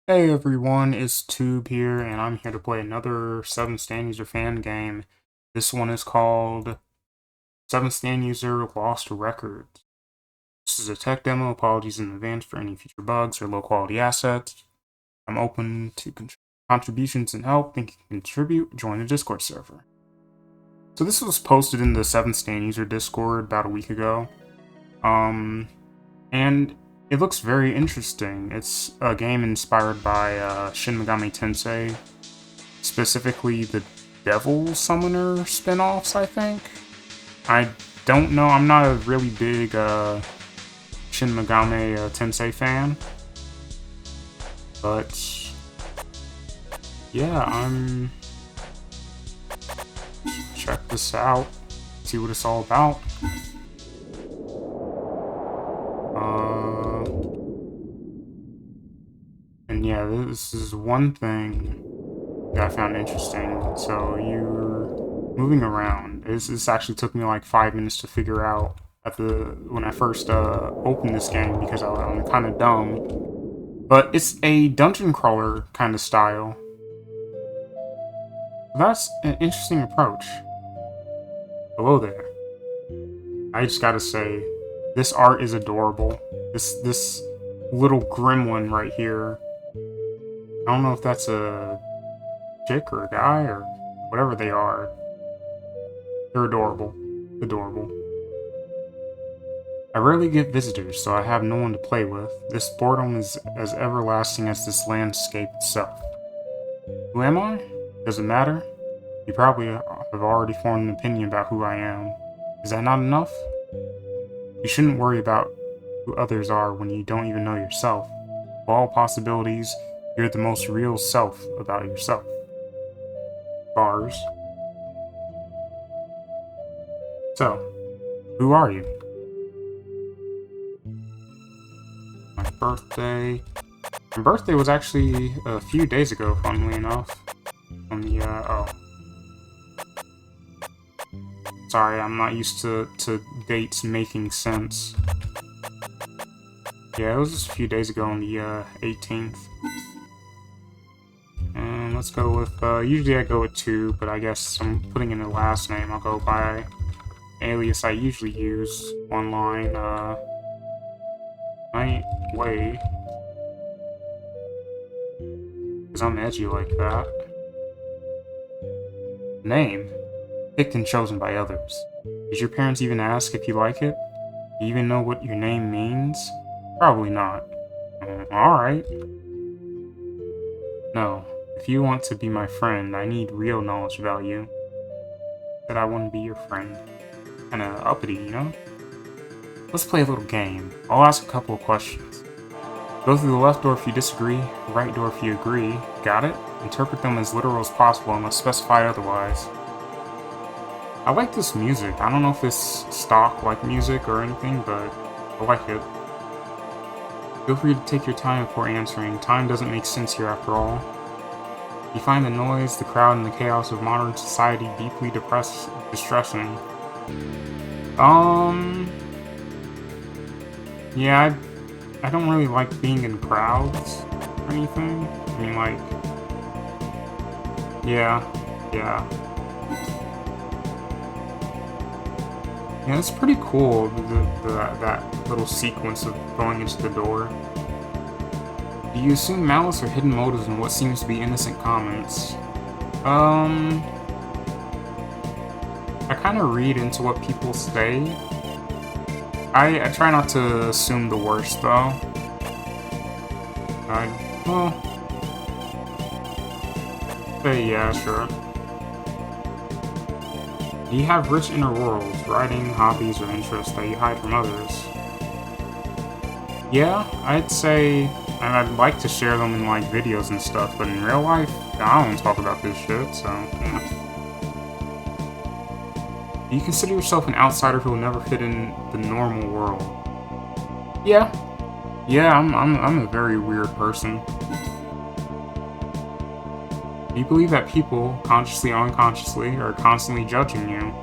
Hey everyone, it's Tube here, and I'm here to play another 7 Stand User fan game. This one is called 7 Stand User Lost Records. This is a tech demo. Apologies in advance for any future bugs or low quality assets. I'm open to contributions and help. Think you can contribute? Join the Discord server. So this was posted in the 7 Stand User Discord about a week ago. And it looks very interesting. It's a game inspired by Shin Megami Tensei, specifically the Devil Summoner spin-offs, I think. I don't know, I'm not a really big Shin Megami Tensei fan, but yeah, check this out, see what it's all about. And yeah, this is one thing that I found interesting. So you're moving around. This actually took me like 5 minutes to figure out when I first opened this game because I'm kind of dumb. But it's a dungeon crawler kind of style. That's an interesting approach. Hello there. I just gotta say, this art is adorable. This little gremlin right here. I don't know if that's a chick or a guy or whatever they are. They're adorable. Adorable. I rarely get visitors, so I have no one to play with. This boredom is as everlasting as this landscape itself. Who am I? Does it matter? You probably have already formed an opinion about who I am. Is that not enough? You shouldn't worry about who others are when you don't even know yourself. Of all possibilities, you're the most real self about yourself. Bars. So, who are you? My birthday. My birthday was actually a few days ago, funnily enough. On the, oh. Sorry, I'm not used to dates making sense. Yeah, it was just a few days ago on the, 18th. And let's go with, usually I go with 2, but I guess I'm putting in a last name. I'll go by alias I usually use online, Night Way. Because I'm edgy like that. Name. Picked and chosen by others. Did your parents even ask if you like it? Do you even know what your name means? Probably not. Alright. No. If you want to be my friend, I need real knowledge about you. That I want to be your friend. Kinda uppity, you know? Let's play a little game. I'll ask a couple of questions. Go through the left door if you disagree, right door if you agree. Got it? Interpret them as literal as possible unless specified otherwise. I like this music. I don't know if it's stock like music or anything, but I like it. Feel free to take your time before answering. Time doesn't make sense here after all. You find the noise, the crowd, and the chaos of modern society deeply distressing. Yeah, I don't really like being in crowds or anything. I mean, like, yeah. Yeah, it's pretty cool, that little sequence of going into the door. Do you assume malice or hidden motives in what seems to be innocent comments? I kind of read into what people say. I try not to assume the worst, though. Well, say yeah, sure. Do you have rich inner worlds, writing, hobbies, or interests that you hide from others? Yeah, I'd say, and I'd like to share them in, like, videos and stuff, but in real life, I don't talk about this shit, so, yeah. Do you consider yourself an outsider who will never fit in the normal world? Yeah. Yeah, I'm a very weird person. Do you believe that people, consciously or unconsciously, are constantly judging you?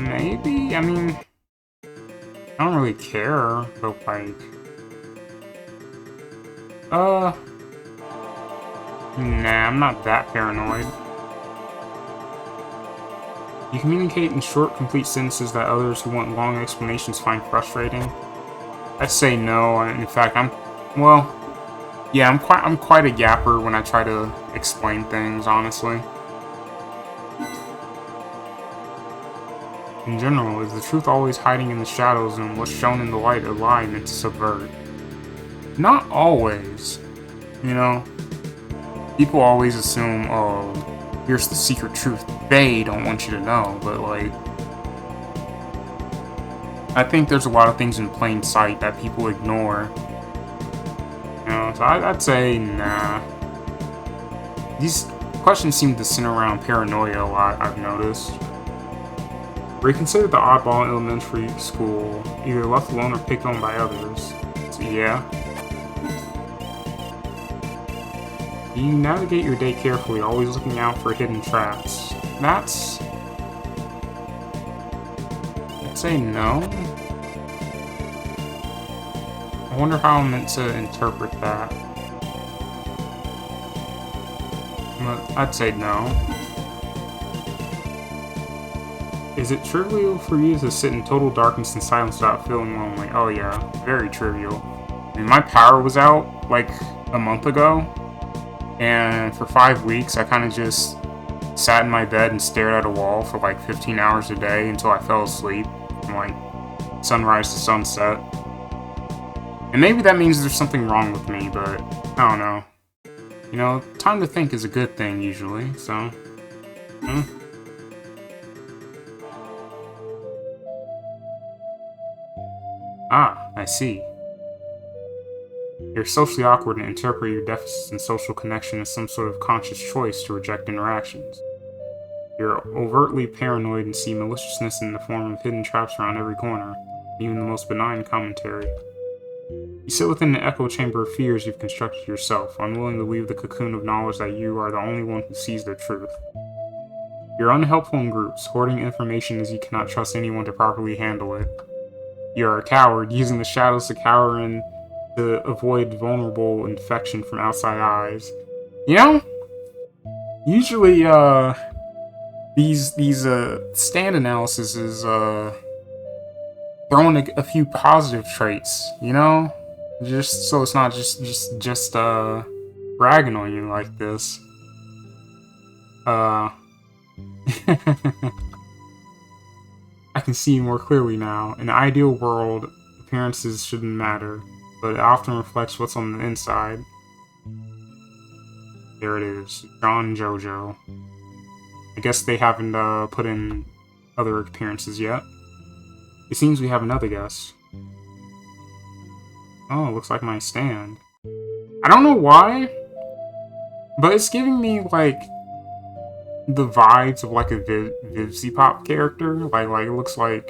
Maybe? I mean, I don't really care, but like... Nah, I'm not that paranoid. You communicate in short, complete sentences that others who want long explanations find frustrating. I'd say no. In fact, well, yeah, I'm quite a yapper when I try to explain things, honestly. In general, is the truth always hiding in the shadows, and what's shown in the light a lie meant to subvert? Not always. You know, people always assume, oh, here's the secret truth they don't want you to know, but like, I think there's a lot of things in plain sight that people ignore. You know, so I'd say nah. These questions seem to center around paranoia a lot, I've noticed. Were you considered the oddball in elementary school, either left alone or picked on by others? So yeah. You navigate your day carefully, always looking out for hidden traps. That's... I'd say no. I wonder how I'm meant to interpret that. But I'd say no. Is it trivial for you to sit in total darkness and silence without feeling lonely? Oh yeah, very trivial. I mean, my power was out, like, a month ago. And for 5 weeks, I kind of just sat in my bed and stared at a wall for like 15 hours a day until I fell asleep from like sunrise to sunset. And maybe that means there's something wrong with me, but I don't know. You know, time to think is a good thing usually, so... Ah, I see. You're socially awkward and interpret your deficits in social connection as some sort of conscious choice to reject interactions. You're overtly paranoid and see maliciousness in the form of hidden traps around every corner, even the most benign commentary. You sit within the echo chamber of fears you've constructed yourself, unwilling to leave the cocoon of knowledge that you are the only one who sees the truth. You're unhelpful in groups, hoarding information as you cannot trust anyone to properly handle it. You're a coward, using the shadows to cower in to avoid vulnerable infection from outside eyes. You know, usually, these stand analysis is, throwing a few positive traits, you know? Just so it's not just bragging on you like this. I can see more clearly now. In an ideal world, appearances shouldn't matter, but it often reflects what's on the inside. There it is. John and JoJo. I guess they haven't put in other appearances yet. It seems we have another guest. Oh, looks like my stand. I don't know why, but it's giving me, like, the vibes of, like, a Vivzy Pop character. Like, it looks like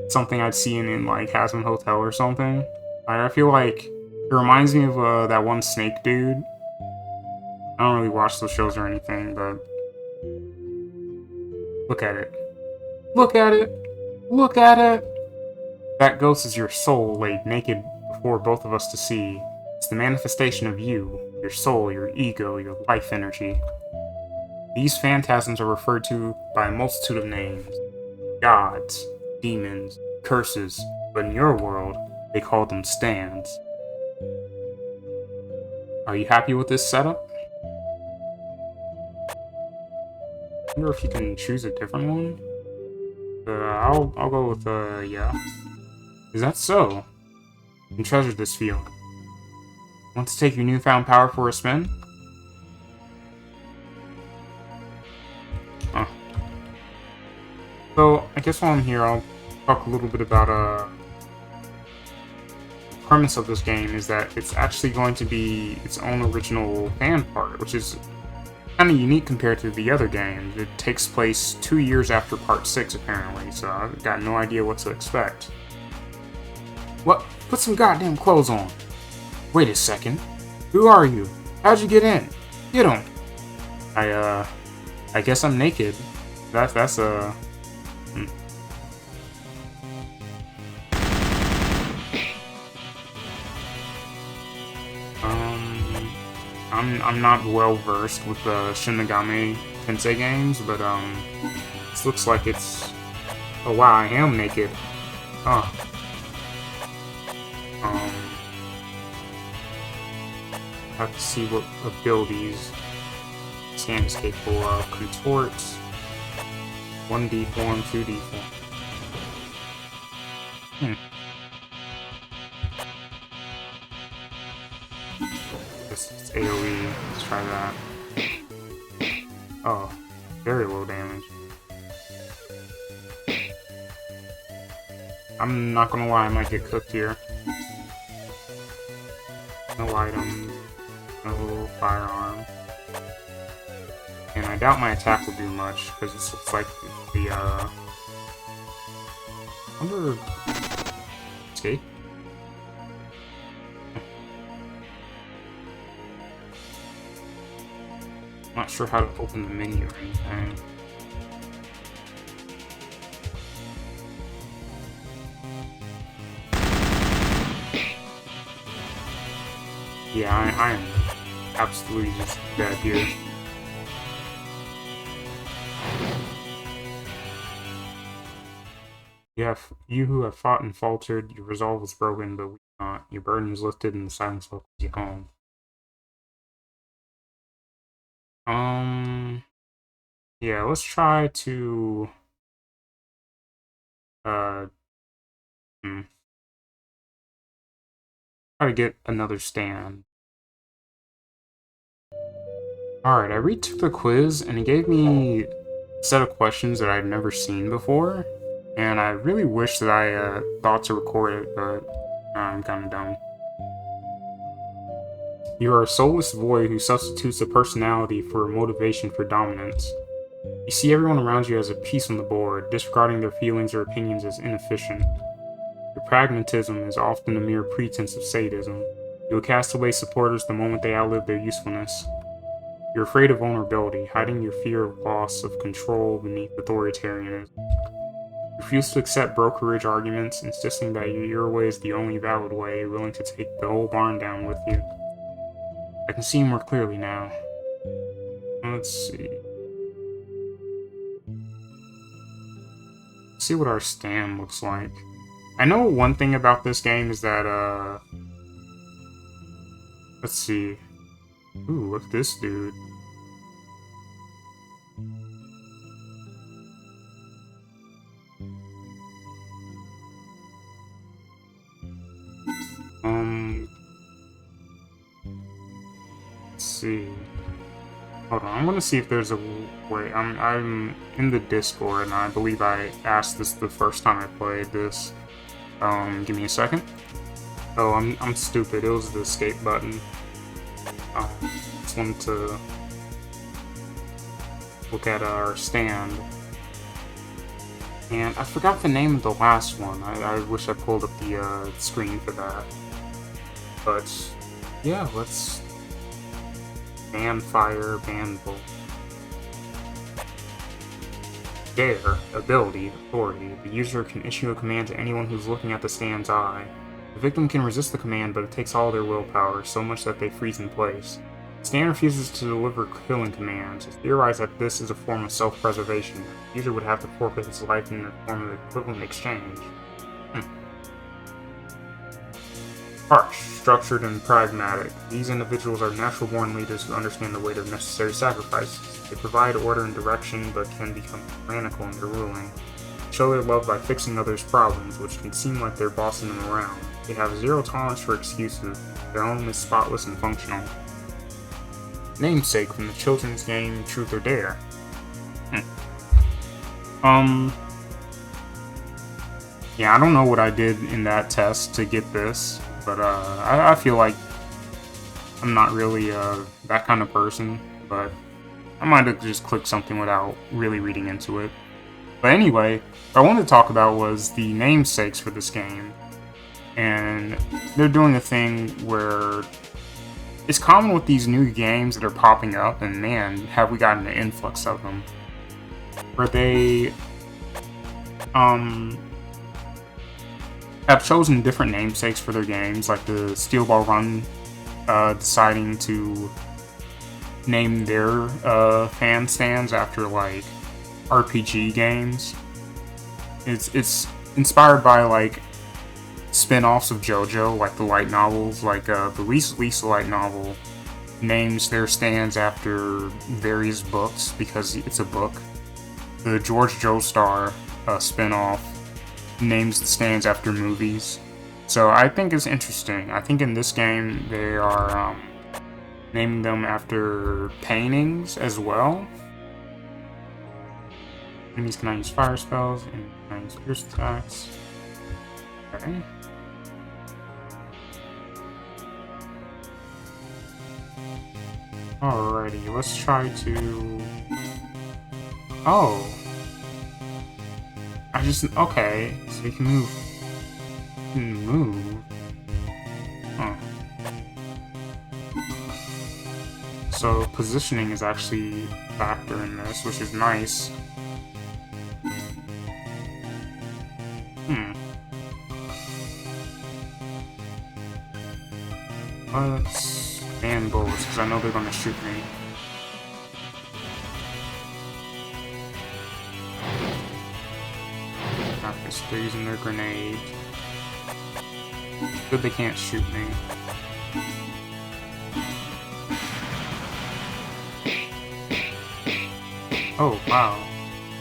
something I'd see in like, Hazbin Hotel or something. Like, I feel like it reminds me of, that one Snake dude. I don't really watch those shows or anything, but... Look at it. Look at it! Look at it! That ghost is your soul laid naked before both of us to see. It's the manifestation of you, your soul, your ego, your life energy. These phantasms are referred to by a multitude of names. Gods, demons, curses, but in your world, they call them stands. Are you happy with this setup? I wonder if you can choose a different one? I'll go with, yeah. Is that so? And treasure this field. Want to take your newfound power for a spin? Huh. So, I guess while I'm here, I'll talk a little bit about, the premise of this game is that it's actually going to be its own original fan part, which is kind of unique compared to the other games. It takes place 2 years after Part 6, apparently, so I've got no idea what to expect. What? Put some goddamn clothes on. Wait a second. Who are you? How'd you get in? Get him. I guess I'm naked. That's I'm not well versed with the Shin Megami Tensei games, but this looks like it's. Oh wow, I am naked. Huh. Have to see what abilities this game is capable of. Contort, 1D form, 2D form. This is AoE. Let's try that. Oh, very low damage. I'm not gonna lie, I might get cooked here. No items, no firearm. And I doubt my attack will do much, because this looks like the, under... escape? Not sure how to open the menu or anything. Yeah, I am absolutely just dead here. You who have fought and faltered, your resolve was broken, but we not. Your burden was lifted and the silence welcomes you home. Yeah, let's try to, try to get another stand. Alright, I retook the quiz, and it gave me a set of questions that I'd never seen before, and I really wish that I, thought to record it, but I'm kinda dumb. You are a soulless void who substitutes a personality for a motivation for dominance. You see everyone around you as a piece on the board, disregarding their feelings or opinions as inefficient. Your pragmatism is often a mere pretense of sadism. You will cast away supporters the moment they outlive their usefulness. You're afraid of vulnerability, hiding your fear of loss of control beneath authoritarianism. You refuse to accept brokerage arguments, insisting that your way is the only valid way, willing to take the whole barn down with you. I can see more clearly now. Let's see. Let's see what our stand looks like. I know one thing about this game is that, let's see. Ooh, look at this dude. Let's see. Hold on, I'm gonna see if there's a way. I'm in the Discord, and I believe I asked this the first time I played this. Give me a second. Oh, I'm stupid. It was the escape button. Just wanted to look at our stand. And I forgot the name of the last one. I wish I pulled up the screen for that. But yeah, let's ban fire, ban bolt. Dare, ability, authority. The user can issue a command to anyone who's looking at the stand's eye. The victim can resist the command, but it takes all their willpower, so much that they freeze in place. The stand refuses to deliver killing commands. It's theorized that this is a form of self-preservation. The user would have to forfeit his life in the form of equivalent exchange. Harsh, structured, and pragmatic. These individuals are natural-born leaders who understand the weight of necessary sacrifices. They provide order and direction, but can become tyrannical in their ruling. They show their love by fixing others' problems, which can seem like they're bossing them around. They have zero tolerance for excuses. Their home is spotless and functional. Namesake from the children's game Truth or Dare. Yeah, I don't know what I did in that test to get this, but I feel like I'm not really that kind of person, but I might have just clicked something without really reading into it. But anyway, what I wanted to talk about was the namesakes for this game. And they're doing a thing where it's common with these new games that are popping up, and man, have we gotten an influx of them, where they have chosen different namesakes for their games, like the Steel Ball Run deciding to name their fan stands after like RPG games. It's inspired by like spin-offs of JoJo, like the light novels. Like the Lisa light novel names their stands after various books because it's a book. The George Joestar spin-off names the stands after movies. So I think it's interesting. I think in this game they are naming them after paintings as well. Enemies cannot use fire spells and cannot use pierce attacks. Okay. Alrighty, let's try to... Oh! Okay, so you can move. You can move. Huh. So positioning is actually a factor in this, which is nice. Let's ban bullets, because I know they're gonna shoot me. Practice, they're using their grenade. Good they can't shoot me. Oh, wow.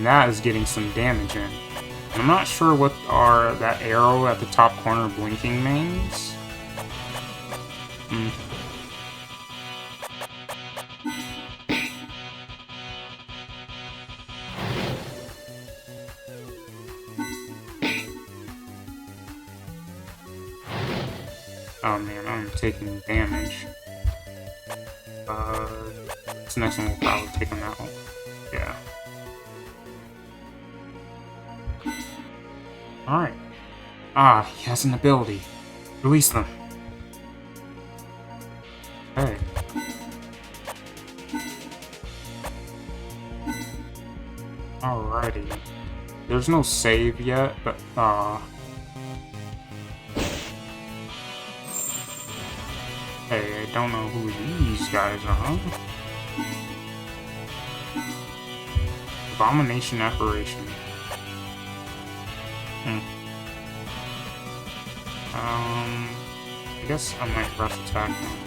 That is getting some damage in. I'm not sure what that arrow at the top corner blinking means. Oh man, I'm taking damage. This next one will probably take him out. Yeah. Alright. Ah, he has an ability. Release them. Okay. Alrighty. There's no save yet, but hey, I don't know who these guys are. Abomination Apparition. I guess I might rush attack them.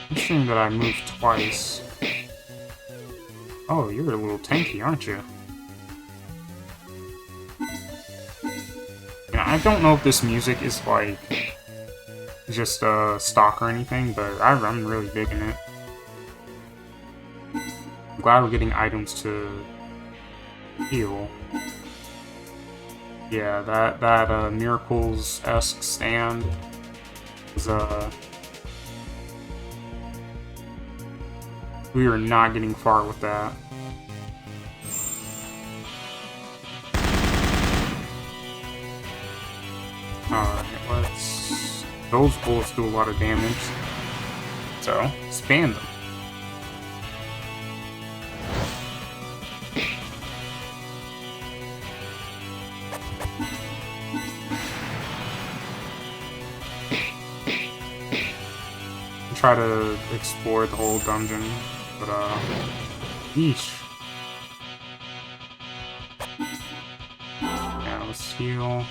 Interesting that I moved twice. Oh, you're a little tanky, aren't you? Yeah, I don't know if this music is like just stock or anything, but I'm really digging it. I'm glad we're getting items to heal. Yeah, that Miracles-esque stand is we are not getting far with that. Alright, let's... Those bullets do a lot of damage. So, spam them. Try to explore the whole dungeon, but yeesh. Yeah, let's heal.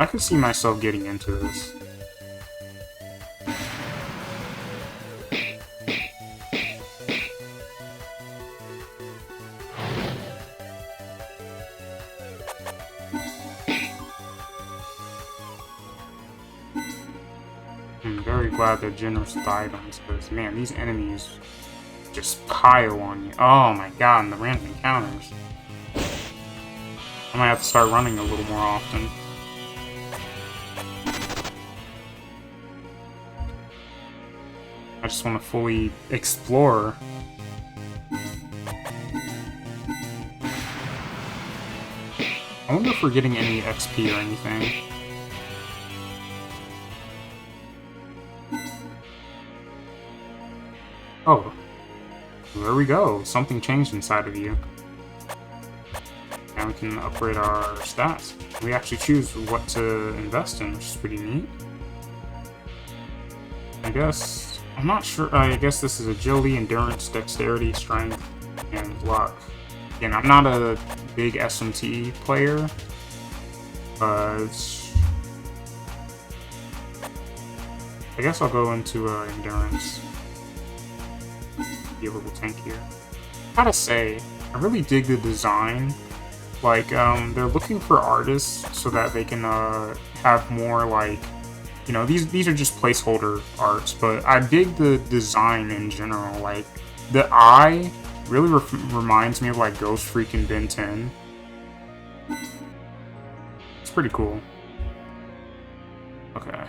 I could see myself getting into this. I'm very glad they're generous with items, because man, these enemies just pile on you. Oh my god, and the random encounters. I might have to start running a little more often. I just want to fully explore. I wonder if we're getting any XP or anything. Oh, there we go. Something changed inside of you. Now we can upgrade our stats. We actually choose what to invest in, which is pretty neat. I guess... I'm not sure. I guess this is agility, endurance, dexterity, strength, and luck. Again, I'm not a big SMT player, but... I guess I'll go into endurance. Be a little tankier. Gotta say, I really dig the design. Like, they're looking for artists so that they can have more, like, you know, these are just placeholder arts, but I dig the design in general. Like, the eye really reminds me of, like, Ghost Freaking Ben 10. It's pretty cool. Okay.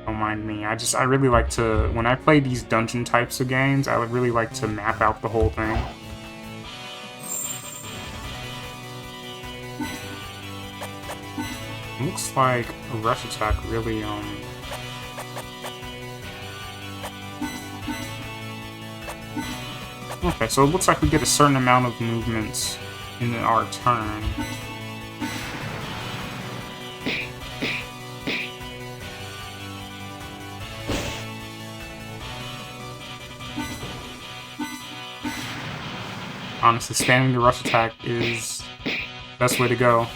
Don't mind me. I really like to, when I play these dungeon types of games, I would really like to map out the whole thing. Looks like a rush attack really, Okay, so it looks like we get a certain amount of movements in our turn. Honestly, spamming the rush attack is the best way to go.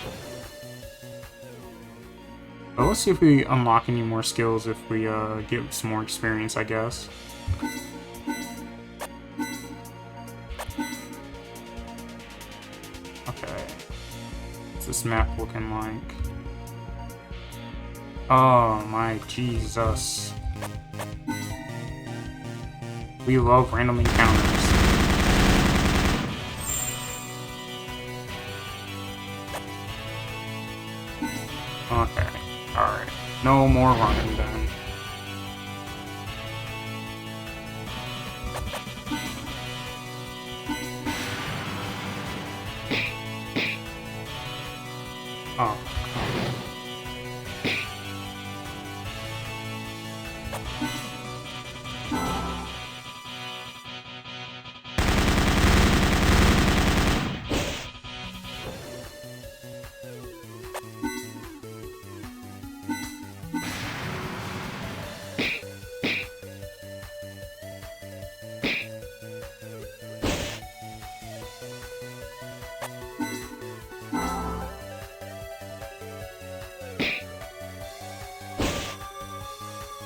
But let's see if we unlock any more skills if we get some more experience, I guess. Okay. What's this map looking like? Oh my Jesus. We love random encounters. Okay. Alright. No more running then. Oh.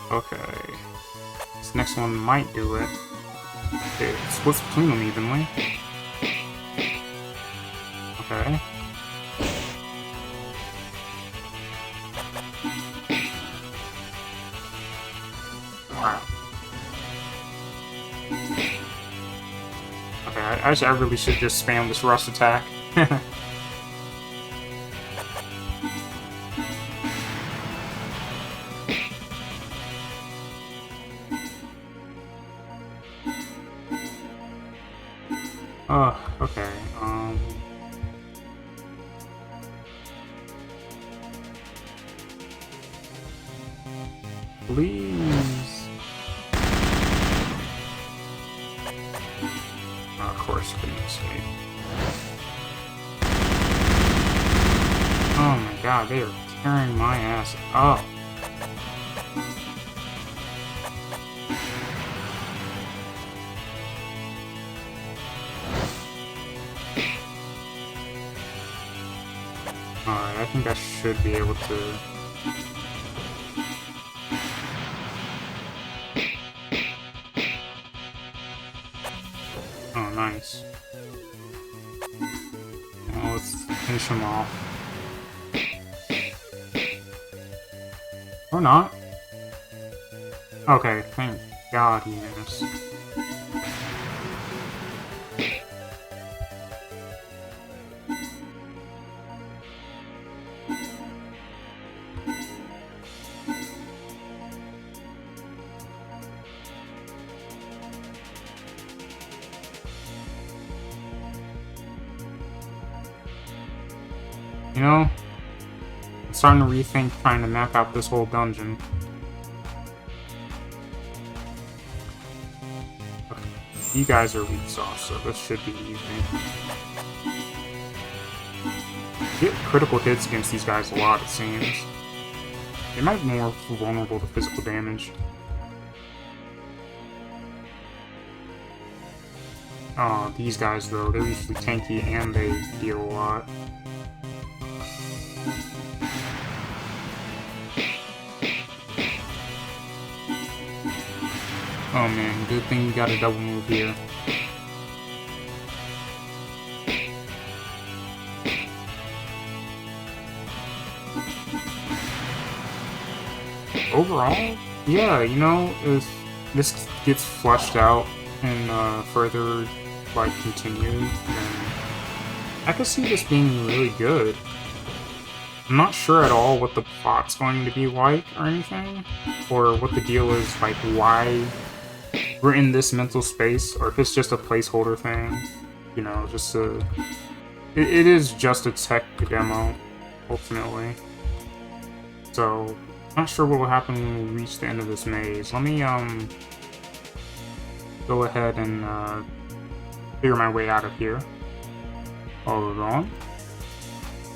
Okay. This next one might do it. It splits between them evenly. Okay. Wow. Okay, I really should just spam this rush attack. Oh, okay, please. Oh, of course, couldn't escape. Oh my god, they are tearing my ass up. Alright, I think I should be able to... Oh, nice. Well, let's finish him off. Or not. Okay, thank God he missed. You know, I'm starting to rethink trying to map out this whole dungeon. You guys are weak sauce, so this should be easy. Get critical hits against these guys a lot, it seems. They might be more vulnerable to physical damage. Oh, these guys, though, they're usually tanky and they deal a lot. Oh man, good thing you got a double move here. Overall, yeah, you know, if this gets fleshed out and further, like, continued, then I could see this being really good. I'm not sure at all what the plot's going to be like or anything, or what the deal is, like, why we're in this mental space, or if it's just a placeholder thing, you know, just a... It is just a tech demo, ultimately. So, not sure what will happen when we reach the end of this maze. Let me, go ahead and, figure my way out of here. Hold on.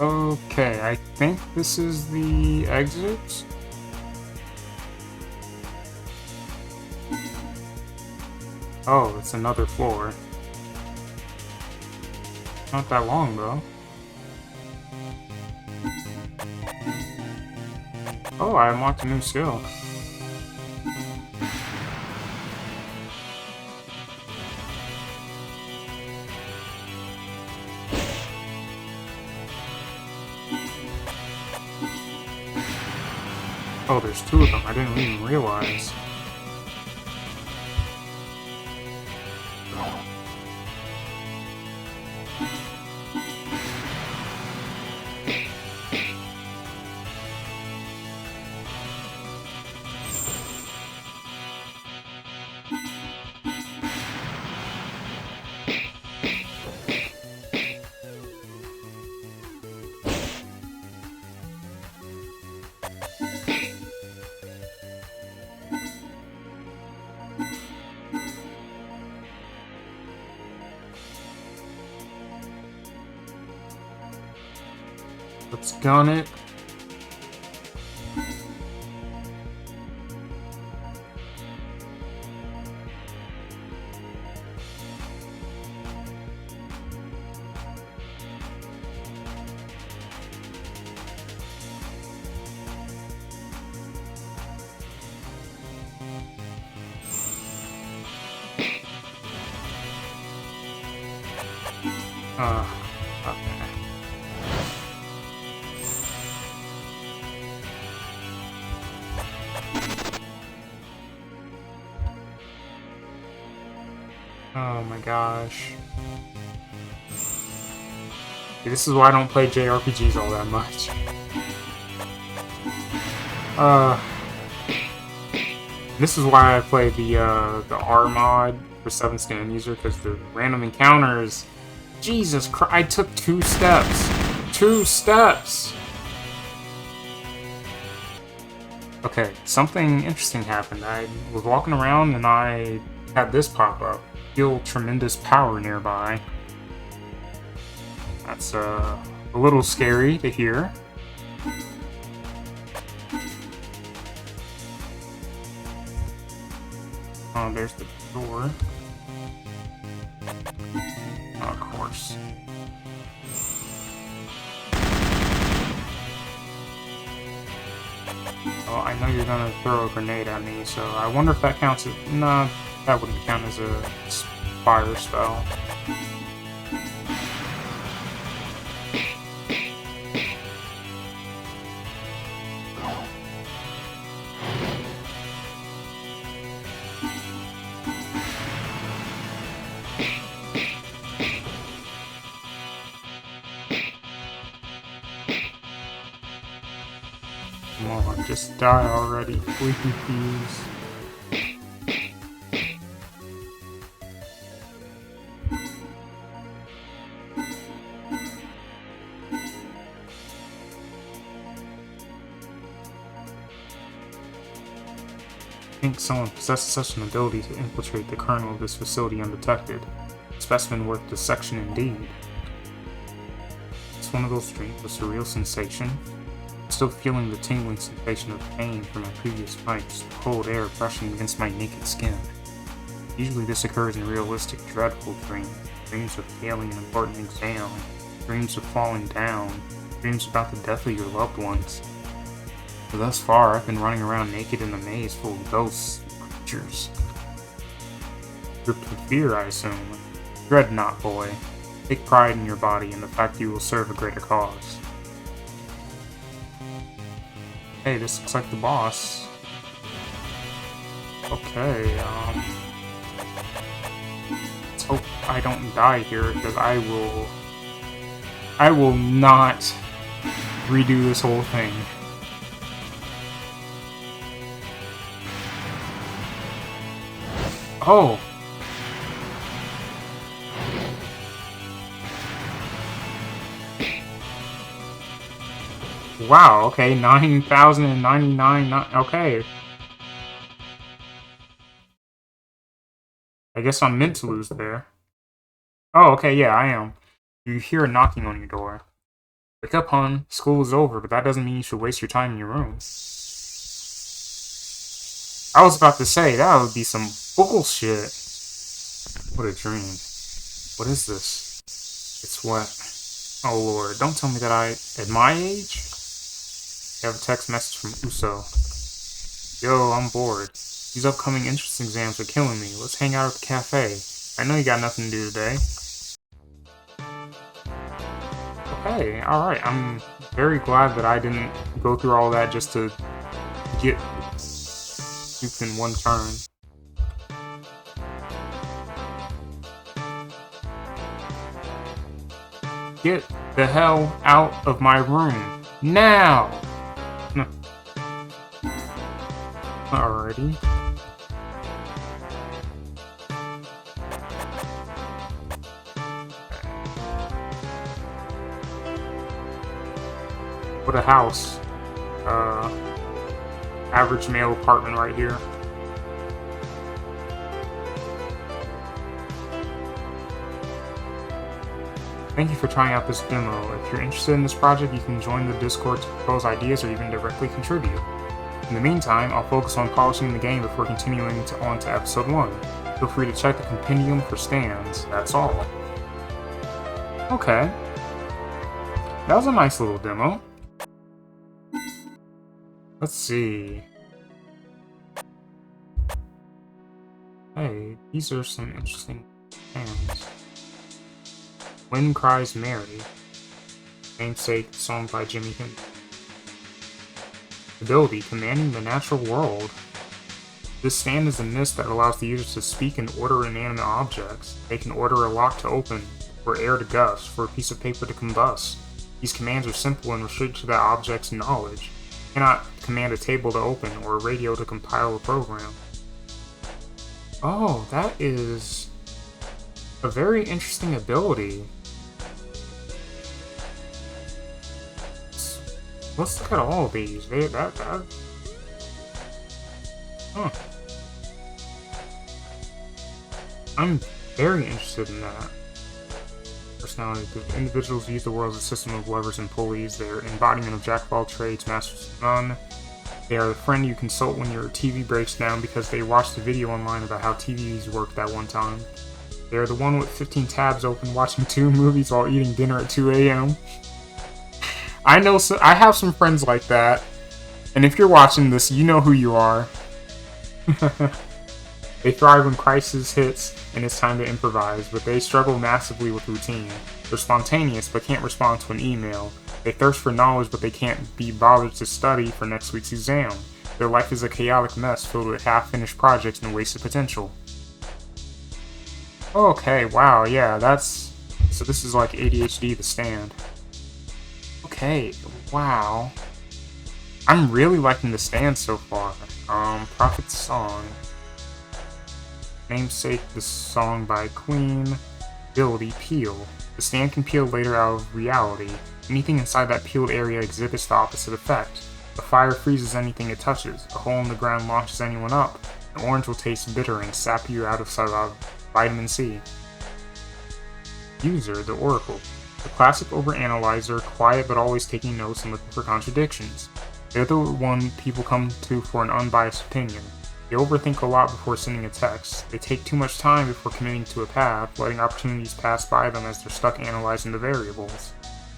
Okay, I think this is the exit. Oh, it's another floor. Not that long, though. Oh, I unlocked a new skill. Oh, there's two of them. I didn't even realize. Let's gun it. Okay. Oh my gosh. This is why I don't play JRPGs all that much. This is why I play the R mod for 7th stand user, because the random encounters... Jesus Christ, I took 2 steps! 2 steps! Okay, something interesting happened. I was walking around and I had this pop up. Feel tremendous power nearby. That's a little scary to hear. Oh, there's the door. Oh, of course. Oh, I know you're gonna throw a grenade at me, so I wonder if that counts as... Nah, that wouldn't count as a fire spell. Come on, just die already, Fleeky Fuse. think someone possesses such an ability to infiltrate the kernel of this facility undetected. Specimen worth dissection indeed. It's one of those dreams, a surreal sensation. Still feeling the tingling sensation of pain from my previous fights, the cold air brushing against my naked skin. Usually this occurs in realistic, dreadful dreams. Dreams of failing an important exam, dreams of falling down, dreams about the death of your loved ones. But thus far, I've been running around naked in a maze full of ghosts and creatures. Gripped with fear, I assume. Dread not, boy. Take pride in your body and the fact you will serve a greater cause. Hey, this looks like the boss. Okay, let's hope I don't die here, because I will not redo this whole thing. Oh! Wow, okay, 9,099, okay. I guess I'm meant to lose there. Oh, okay, yeah, I am. You hear a knocking on your door. Wake up, hon. School is over, but that doesn't mean you should waste your time in your room. I was about to say, that would be some bullshit. What a dream. What is this? It's what? Oh lord, don't tell me that at my age? I have a text message from Uso. Yo, I'm bored. These upcoming entrance exams are killing me. Let's hang out at the cafe. I know you got nothing to do today. Okay, alright. I'm very glad that I didn't go through all that just to get duped in one turn. Get the hell out of my room. Now! Alrighty. What a house. Average male apartment right here. Thank you for trying out this demo. If you're interested in this project, you can join the Discord to propose ideas or even directly contribute. In the meantime, I'll focus on polishing the game before continuing on to episode 1. Feel free to check the Compendium for stands. That's all. Okay. That was a nice little demo. Let's see. Hey, these are some interesting stands. Wind Cries Mary. Namesake song by Jimi Hendrix. Ability, commanding the natural world. This stand is a mist that allows the user to speak and order inanimate objects. They can order a lock to open, for air to gust, for a piece of paper to combust. These commands are simple and restricted to that object's knowledge. You cannot command a table to open, or a radio to compile a program. Oh, that is a very interesting ability. Let's look at all of these. Huh. I'm very interested in that. Personality. The individuals use the world as a system of levers and pulleys. They're embodiment of jack of all trades, masters of none. They are the friend you consult when your TV breaks down because they watched a video online about how TVs worked that one time. They are the one with 15 tabs open watching 2 movies while eating dinner at 2 a.m. I have some friends like that, and if you're watching this, you know who you are. They thrive when crisis hits and it's time to improvise, but they struggle massively with routine. They're spontaneous but can't respond to an email. They thirst for knowledge but they can't be bothered to study for next week's exam. Their life is a chaotic mess filled with half-finished projects and wasted potential. Okay, wow, yeah, so this is like ADHD the stand. Okay, wow. I'm really liking the stand so far. Prophet's Song. Namesake, the song by Queen. Ability, Peel. The stand can peel later out of reality. Anything inside that peeled area exhibits the opposite effect. A fire freezes anything it touches. A hole in the ground launches anyone up. An orange will taste bitter and sap you out of vitamin C. User, the Oracle. The classic overanalyzer, quiet but always taking notes and looking for contradictions. They're the one people come to for an unbiased opinion. They overthink a lot before sending a text. They take too much time before committing to a path, letting opportunities pass by them as they're stuck analyzing the variables.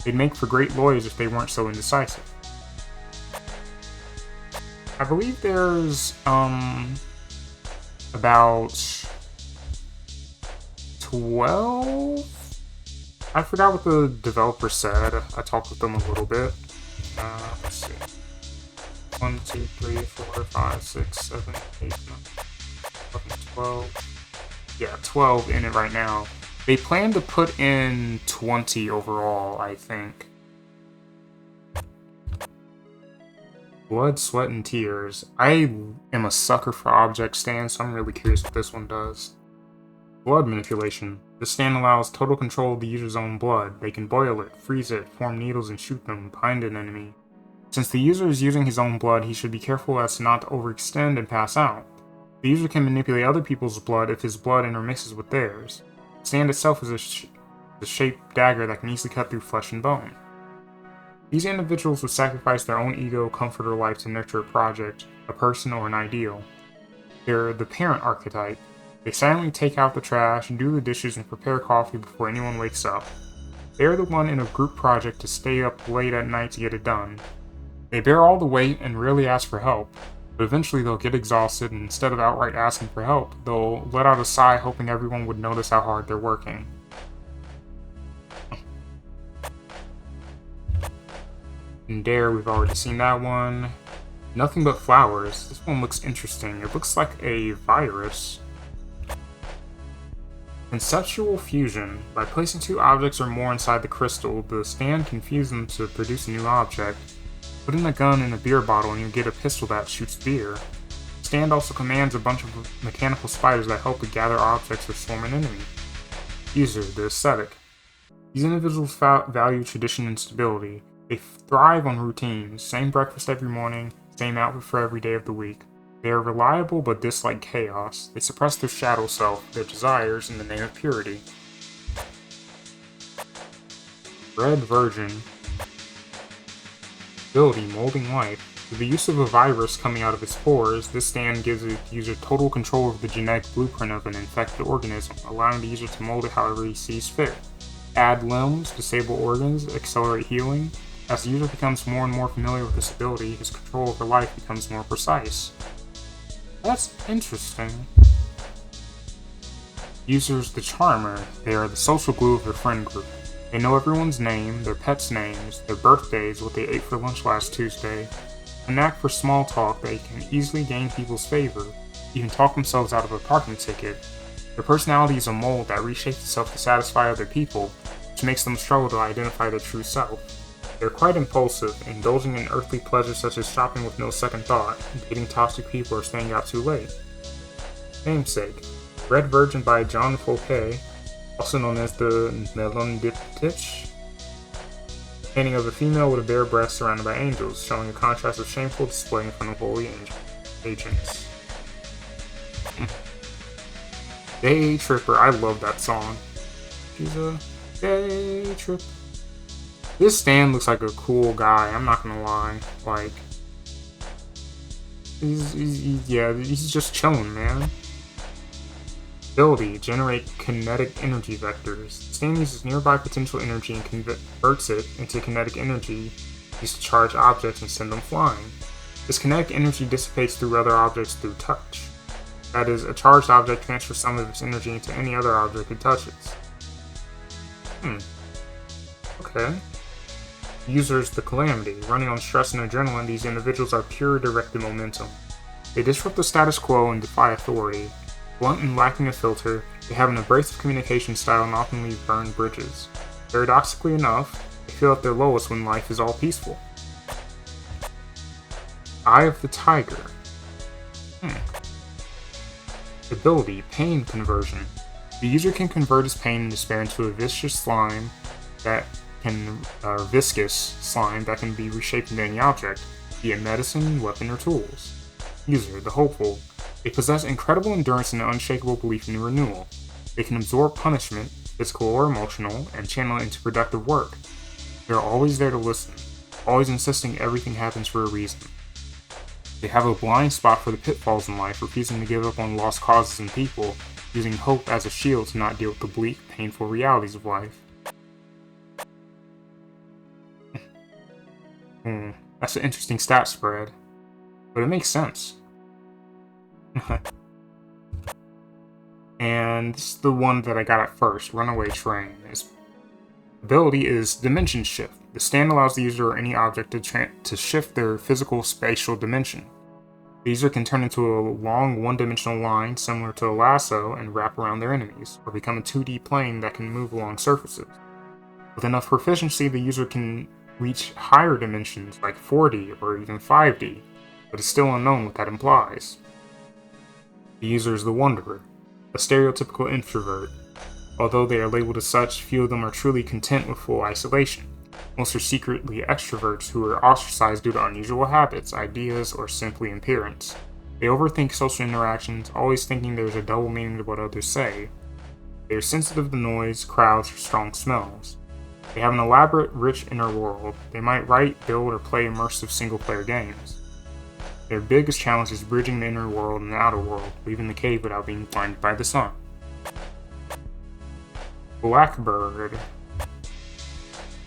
They'd make for great lawyers if they weren't so indecisive. I believe there's, about 12? I forgot what the developer said. I talked with them a little bit. Let's see. 1, 2, 3, 4, 5, 6, 7, 8, 9, 11, 12. Yeah, 12 in it right now. They plan to put in 20 overall, I think. Blood, Sweat, and Tears. I am a sucker for object stands, so I'm really curious what this one does. Blood manipulation. This stand allows total control of the user's own blood. They can boil it, freeze it, form needles, and shoot them behind an enemy. Since the user is using his own blood, he should be careful as to not to overextend and pass out. The user can manipulate other people's blood if his blood intermixes with theirs. The stand itself is a shaped dagger that can easily cut through flesh and bone. These individuals would sacrifice their own ego, comfort, or life to nurture a project, a person, or an ideal. They're the parent archetype. They silently take out the trash, do the dishes, and prepare coffee before anyone wakes up. They're the one in a group project to stay up late at night to get it done. They bear all the weight and rarely ask for help, but eventually they'll get exhausted, and instead of outright asking for help, they'll let out a sigh hoping everyone would notice how hard they're working. And Dare, we've already seen that one. Nothing But Flowers. This one looks interesting. It looks like a virus. Conceptual fusion. By placing two objects or more inside the crystal, the stand can fuse them to produce a new object. Put in a gun in a beer bottle and you get a pistol that shoots beer. The stand also commands a bunch of mechanical spiders that help to gather objects or swarm an enemy. User, the Ascetic. These individuals value tradition and stability. They thrive on routines, same breakfast every morning, same outfit for every day of the week. They are reliable but dislike chaos. They suppress their shadow self, their desires, in the name of purity. Red Virgin. Ability, Molding Life. With the use of a virus coming out of its pores, this stand gives the user total control of the genetic blueprint of an infected organism, allowing the user to mold it however he sees fit. Add limbs, disable organs, accelerate healing. As the user becomes more and more familiar with this ability, his control over life becomes more precise. That's interesting. Users, the Charmer. They are the social glue of their friend group. They know everyone's name, their pets' names, their birthdays, what they ate for lunch last Tuesday. A knack for small talk, they can easily gain people's favor, even talk themselves out of a parking ticket. Their personality is a mold that reshapes itself to satisfy other people, which makes them struggle to identify their true self. They're quite impulsive, indulging in earthly pleasures such as shopping with no second thought, dating toxic people, or staying out too late. Namesake. Red Virgin by John Fouquet, also known as the Melon Diptych, painting of a female with a bare breast surrounded by angels, showing a contrast of shameful display in front of holy agents. Day Tripper, I love that song. She's a day tripper. This stand looks like a cool guy, I'm not gonna lie. Like, he's just chilling, man. Ability, generate kinetic energy vectors. The stand uses nearby potential energy and converts it into kinetic energy used to charge objects and send them flying. This kinetic energy dissipates through other objects through touch. That is, a charged object transfers some of its energy into any other object it touches. Okay. Users, the Calamity. Running on stress and adrenaline, these individuals are pure directed momentum. They disrupt the status quo and defy authority. Blunt and lacking a filter, they have an abrasive communication style and often leave burned bridges. Paradoxically enough, they feel at their lowest when life is all peaceful. Eye of the Tiger. Ability, Pain Conversion. The user can convert his pain and despair into a viscous slime that can be reshaped into any object. be it medicine, weapon, or tools. User, the hopeful. They possess incredible endurance and an unshakable belief in renewal. They can absorb punishment, physical or emotional, and channel it into productive work. They are always there to listen, always insisting everything happens for a reason. They have a blind spot for the pitfalls in life, refusing to give up on lost causes and people, using hope as a shield to not deal with the bleak, painful realities of life. That's an interesting stat spread, but it makes sense. And this is the one that I got at first, Runaway Train. Its ability is Dimension Shift. The stand allows the user or any object to shift their physical spatial dimension. The user can turn into a long one-dimensional line similar to a lasso and wrap around their enemies, or become a 2D plane that can move along surfaces. With enough proficiency, the user can reach higher dimensions like 4D or even 5D, but it's still unknown what that implies. The user is the Wanderer, a stereotypical introvert. Although they are labeled as such, few of them are truly content with full isolation. Most are secretly extroverts who are ostracized due to unusual habits, ideas, or simply appearance. They overthink social interactions, always thinking there's a double meaning to what others say. They are sensitive to noise, crowds, or strong smells. They have an elaborate, rich inner world. They might write, build, or play immersive single-player games. Their biggest challenge is bridging the inner world and the outer world, leaving the cave without being blinded by the sun. Blackbird.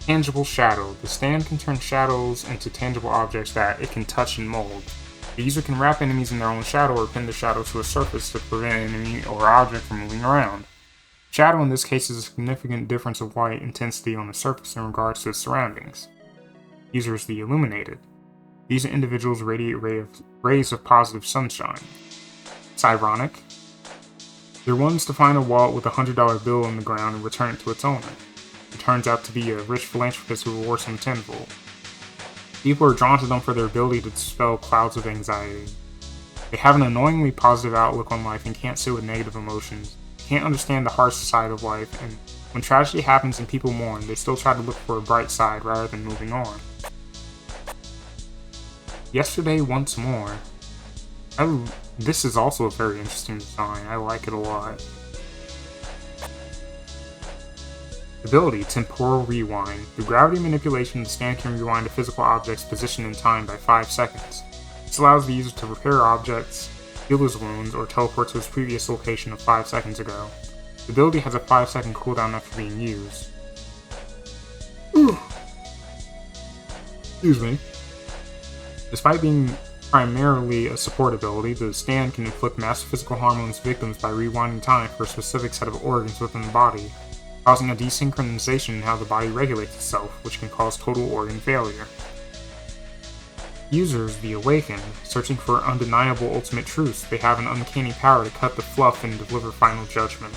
Tangible Shadow. The stand can turn shadows into tangible objects that it can touch and mold. The user can wrap enemies in their own shadow or pin the shadow to a surface to prevent an enemy or object from moving around. Shadow in this case is a significant difference of light intensity on the surface in regards to its surroundings. User is the Illuminated. These individuals radiate rays of positive sunshine. It's ironic. They're ones to find a wallet with a $100 bill in the ground and return it to its owner. It turns out to be a rich philanthropist who rewards him tenfold. People are drawn to them for their ability to dispel clouds of anxiety. They have an annoyingly positive outlook on life and can't sit with negative emotions. They can't understand the harsh side of life, and when tragedy happens and people mourn, they still try to look for a bright side rather than moving on. Yesterday Once More. This is also a very interesting design. I like it a lot. Ability, Temporal Rewind. Through gravity manipulation, the stand can rewind a physical object's position in time by 5 seconds. This allows the user to repair objects, heal his wounds, or teleport to his previous location of 5 seconds ago. The ability has a 5-second cooldown after being used. Excuse me. Despite being primarily a support ability, the stand can inflict massive physical harm on its victims by rewinding time for a specific set of organs within the body, causing a desynchronization in how the body regulates itself, which can cause total organ failure. Users, the Awakened, searching for undeniable ultimate truths, they have an uncanny power to cut the fluff and deliver final judgment.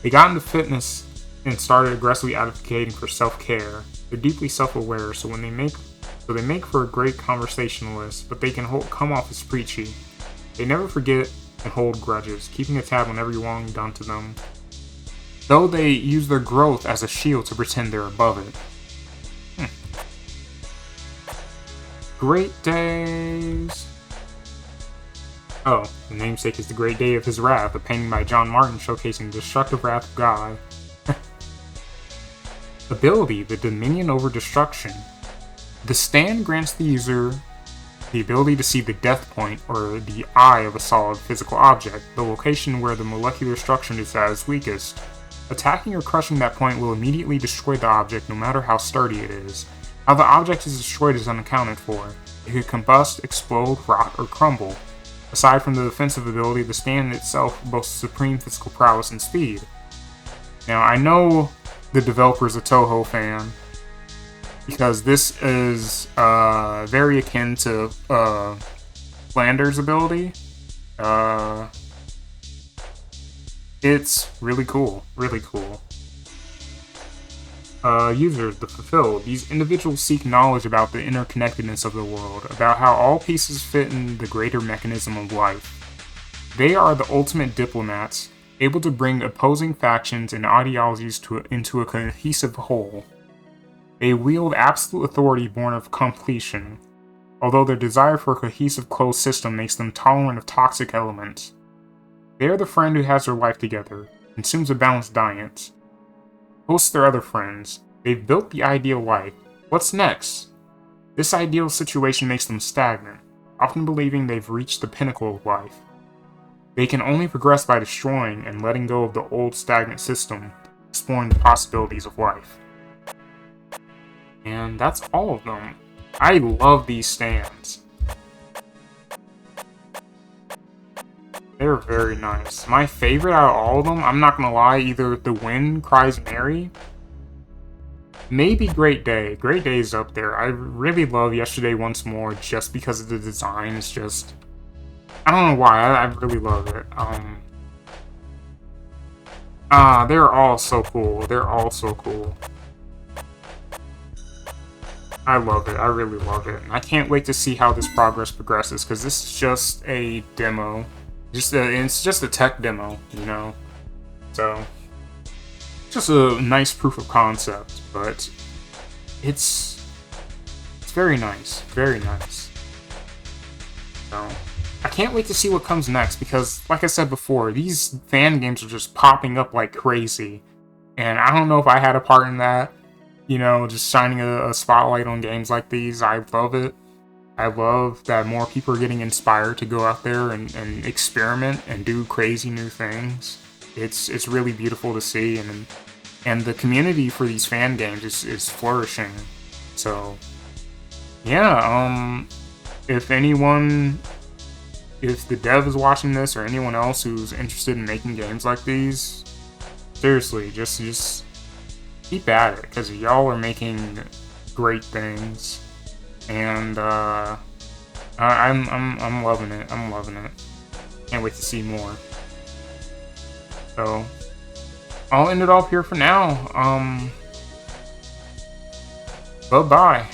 They got into fitness and started aggressively advocating for self-care. They're deeply self-aware, so they make for a great conversationalist, but they can come off as preachy. They never forget and hold grudges, keeping a tab on every wrong done to them, though they use their growth as a shield to pretend they're above it. Great Days. Oh, the namesake is The Great Day of His Wrath, a painting by John Martin showcasing the destructive wrath of God. Ability, the Dominion over Destruction. The stand grants the user the ability to see the death point, or the eye of a solid physical object, the location where the molecular structure is at its weakest. Attacking or crushing that point will immediately destroy the object no matter how sturdy it is. How the object is destroyed is unaccounted for. It could combust, explode, rot, or crumble. Aside from the defensive ability, the stand itself boasts supreme physical prowess and speed. Now, I know the developer's a Toho fan, because this is very akin to Flanders' ability. It's really cool, really cool. Users, the Fulfilled. These individuals seek knowledge about the interconnectedness of the world, about how all pieces fit in the greater mechanism of life. They are the ultimate diplomats, able to bring opposing factions and ideologies into a cohesive whole. They wield absolute authority born of completion. although their desire for a cohesive closed system makes them tolerant of toxic elements. They are the friend who has their life together, consumes a balanced diet, hosts their other friends. They've built the ideal life. What's next? This ideal situation makes them stagnant, often believing they've reached the pinnacle of life. They can only progress by destroying and letting go of the old stagnant system, exploring the possibilities of life. And that's all of them. I love these stands. They're very nice. My favorite out of all of them, I'm not gonna lie, either The Wind Cries Mary, maybe Great Day. Great Day is up there. I really love Yesterday Once More just because of the design. It's just, I don't know why, I really love it. They're all so cool. They're all so cool. I love it. I really love it. And I can't wait to see how this progresses, because this is just a demo. It's just a tech demo, you know? So, just a nice proof of concept, but it's very nice. Very nice. So, I can't wait to see what comes next, because, like I said before, these fan games are just popping up like crazy. And I don't know if I had a part in that, you know, just shining a spotlight on games like these. I love it. I love that more people are getting inspired to go out there and experiment and do crazy new things. It's really beautiful to see, and the community for these fan games is flourishing. So, yeah, if the dev is watching this, or anyone else who's interested in making games like these, seriously, just keep at it, because y'all are making great things. And I'm loving it. I'm loving it. Can't wait to see more. So I'll end it off here for now. Bye-bye.